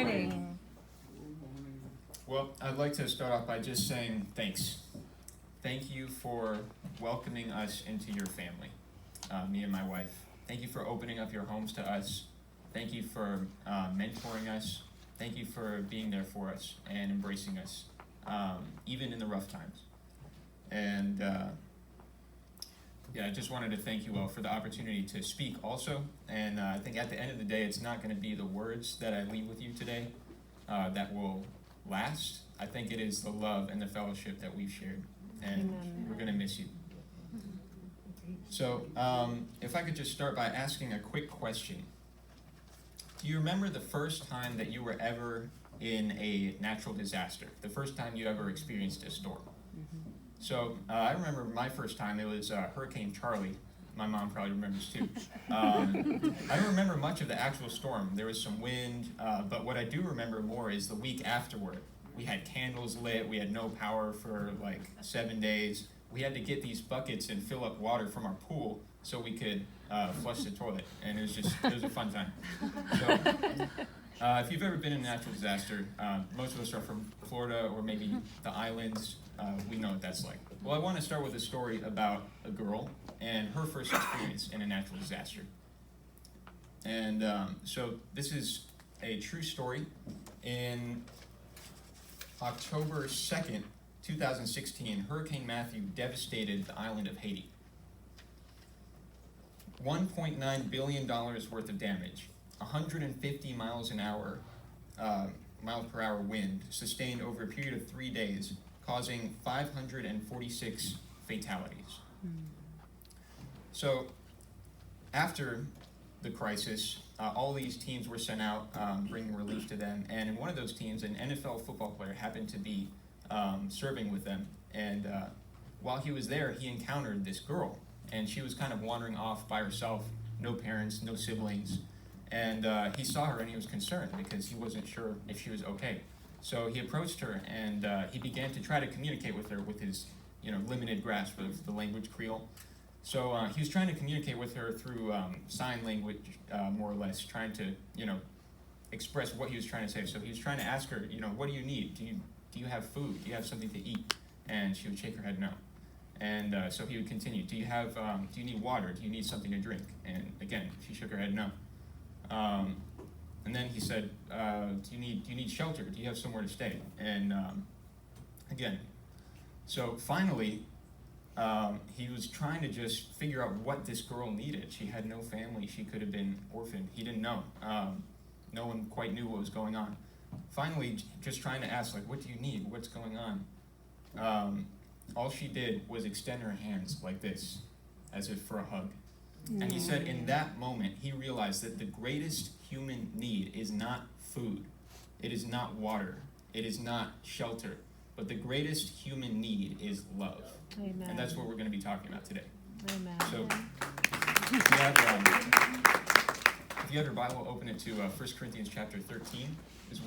morning. Well, I'd like to start off by just saying thanks. Thank you for welcoming us into your family, me and my wife. Thank you for opening up your homes to us. Thank you for mentoring us. Thank you for being there for us and embracing us, even in the rough times. And I just wanted to thank you all for the opportunity to speak also. And I think at the end of the day, it's not going to be the words that I leave with you today that will last. I think it is the love and the fellowship that we've shared. And we're going to miss you. So if I could just start by asking a quick question. Do you remember the first time that you were ever in a natural disaster? The first time you ever experienced a storm? So I remember my first time, it was Hurricane Charlie. My mom probably remembers too. I don't remember much of the actual storm. There was some wind, but what I do remember more is the week afterward. We had candles lit, we had no power for like 7 days. We had to get these buckets and fill up water from our pool so we could flush the toilet, and it was a fun time. So if you've ever been in a natural disaster, most of us are from Florida or maybe the islands. We know what that's like. Well, I want to start with a story about a girl and her first experience in a natural disaster. And so this is a true story. In October 2nd, 2016, Hurricane Matthew devastated the island of Haiti. $1.9 billion worth of damage, 150 miles per hour wind, sustained over a period of 3 days, causing 546 fatalities. So after the crisis, all these teams were sent out, bringing relief to them, and in one of those teams, an NFL football player happened to be serving with them, and while he was there, he encountered this girl, and she was kind of wandering off by herself, no parents, no siblings, and he saw her and he was concerned because he wasn't sure if she was okay. So he approached her and he began to try to communicate with her with his limited grasp of the language Creole. So he was trying to communicate with her through sign language, more or less, trying to express what he was trying to say. So he was trying to ask her, what do you need? Do you have food? Do you have something to eat? And she would shake her head no. And so he would continue. Do you need water? Do you need something to drink? And again, she shook her head no. And then he said, do you need shelter? Do you have somewhere to stay? And again, so finally, he was trying to just figure out what this girl needed. She had no family. She could have been orphaned. He didn't know. No one quite knew what was going on. Finally, just trying to ask, what do you need? What's going on? All she did was extend her hands like this, as if for a hug. And he said in that moment, he realized that the greatest human need is not food. It is not water. It is not shelter. But the greatest human need is love. Amen. And that's what we're going to be talking about today. Amen. So if you have your Bible, open it to 1 Corinthians chapter 13.